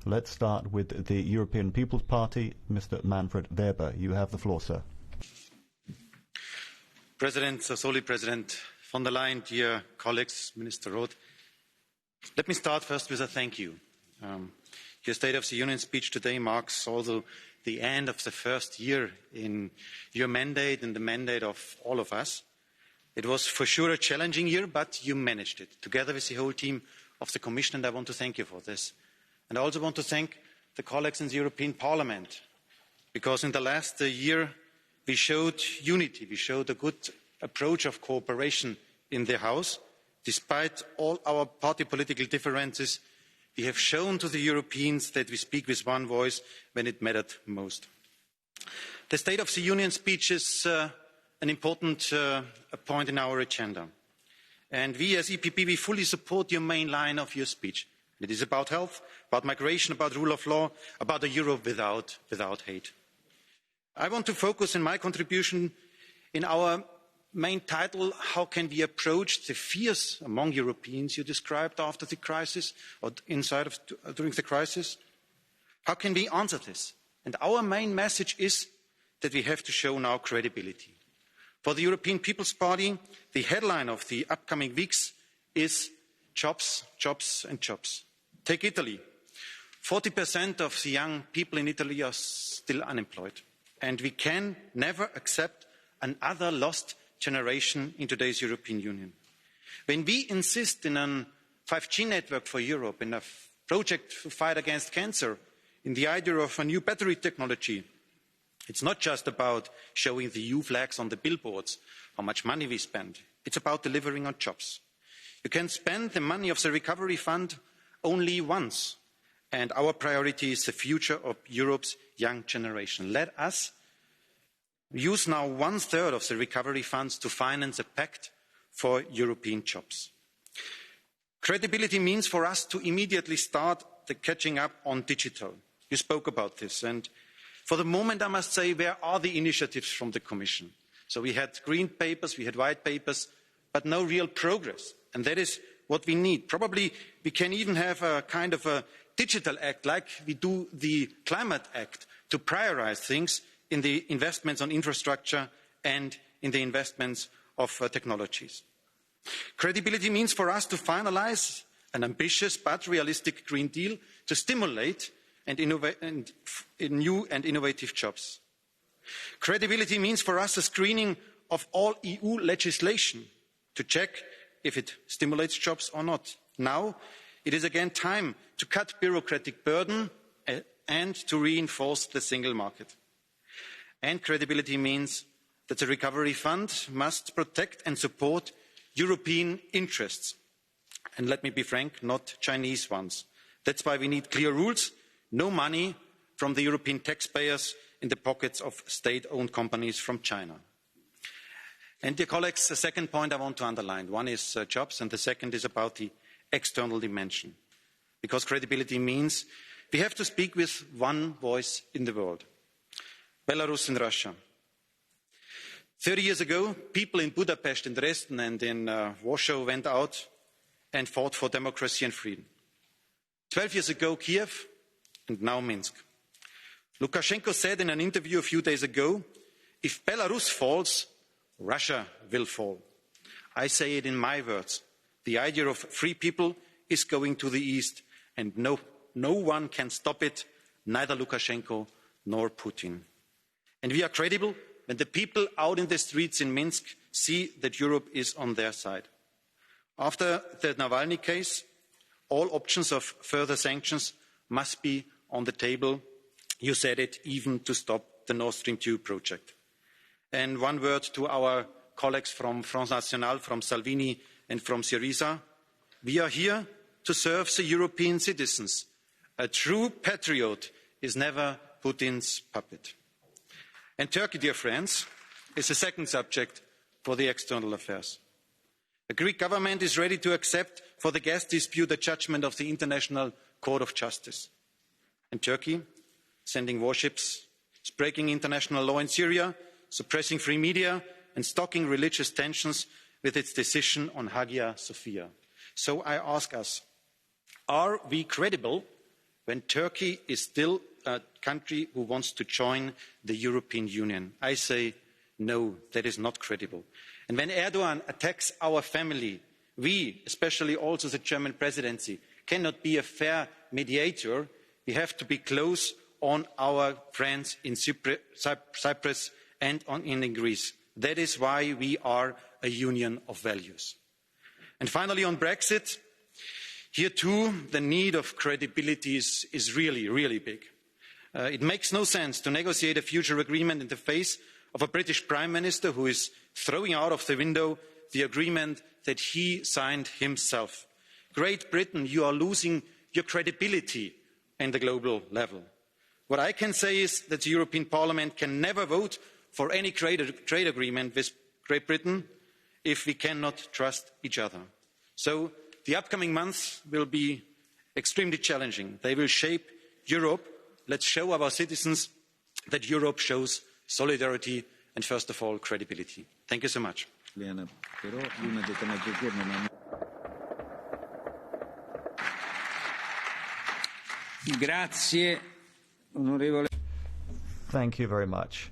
Let's start with the European People's Party. Mr. Manfred Weber, you have the floor, sir. President Sassoli, President von der Leyen, dear colleagues, Minister Roth, let me start first with a thank you. Your State of the Union speech today marks also the end of the first year in your mandate and the mandate of all of us. It was for sure a challenging year, but you managed it, together with the whole team of the Commission, and I want to thank you for this. And I also want to thank the colleagues in the European Parliament, because in the last year we showed unity, we showed a good approach of cooperation in the House. Despite all our party political differences, we have shown to the Europeans that we speak with one voice when it mattered most. The State of the Union speech is an important point in our agenda. And we as EPP, we fully support your main line of your speech. It is about health, about migration, about rule of law, about a Europe without hate. I want to focus in my contribution in our main title, how can we approach the fears among Europeans you described after the crisis or during the crisis? How can we answer this? And our main message is that we have to show now credibility. For the European People's Party, the headline of the upcoming weeks is jobs, jobs and jobs. Take Italy. 40% of the young people in Italy are still unemployed. And we can never accept another lost generation in today's European Union. When we insist in a 5G network for Europe, in a project to fight against cancer, in the idea of a new battery technology, it's not just about showing the EU flags on the billboards, how much money we spend. It's about delivering on jobs. You can spend the money of the recovery fund only once. And our priority is the future of Europe's young generation. Let us use now 1/3 of the recovery funds to finance a pact for European jobs. Credibility means for us to immediately start the catching up on digital. You spoke about this. And for the moment, I must say, where are the initiatives from the Commission? So we had green papers, we had white papers, but no real progress. And that is what we need. Probably we can even have a kind of a digital act like we do the Climate Act to prioritize things in the investments on infrastructure and in the investments of technologies. Credibility means for us to finalise an ambitious but realistic Green Deal to stimulate new and innovative jobs. Credibility means for us a screening of all EU legislation to check if it stimulates jobs or not. Now it is again time to cut bureaucratic burden and to reinforce the single market. And credibility means that the Recovery Fund must protect and support European interests. And let me be frank, not Chinese ones. That's why we need clear rules, no money from the European taxpayers in the pockets of state-owned companies from China. And dear colleagues, the second point I want to underline. One is jobs, and the second is about the external dimension. Because credibility means we have to speak with one voice in the world. Belarus and Russia. 30 years ago, people in Budapest, in Dresden and in Warsaw went out and fought for democracy and freedom. 12 years ago, Kiev, and now Minsk. Lukashenko said in an interview a few days ago, if Belarus falls, Russia will fall. I say it in my words. The idea of free people is going to the east, and no one can stop it, neither Lukashenko nor Putin. And we are credible when the people out in the streets in Minsk see that Europe is on their side. After the Navalny case, all options of further sanctions must be on the table. You said it, even to stop the Nord Stream 2 project. And one word to our colleagues from Front National, from Salvini and from Syriza. We are here to serve the European citizens. A true patriot is never Putin's puppet. And Turkey, dear friends, is the second subject for the external affairs. The Greek government is ready to accept for the gas dispute a judgment of the International Court of Justice. And Turkey, sending warships, is breaking international law in Syria, suppressing free media and stoking religious tensions with its decision on Hagia Sophia. So I ask us, are we credible when Turkey is still a country who wants to join the European Union. I say no, that is not credible. And when Erdogan attacks our family, we, especially also the German presidency, cannot be a fair mediator. We have to be close on our friends in Cyprus and in Greece. That is why we are a union of values. And finally, on Brexit, here too, the need of credibility is really, really big. It makes no sense to negotiate a future agreement in the face of a British Prime Minister who is throwing out of the window the agreement that he signed himself. Great Britain, you are losing your credibility in the global level. What I can say is that the European Parliament can never vote for any trade agreement with Great Britain if we cannot trust each other. So the upcoming months will be extremely challenging. They will shape Europe. Let's show our citizens that Europe shows solidarity and, first of all, credibility. Thank you so much. Thank you very much.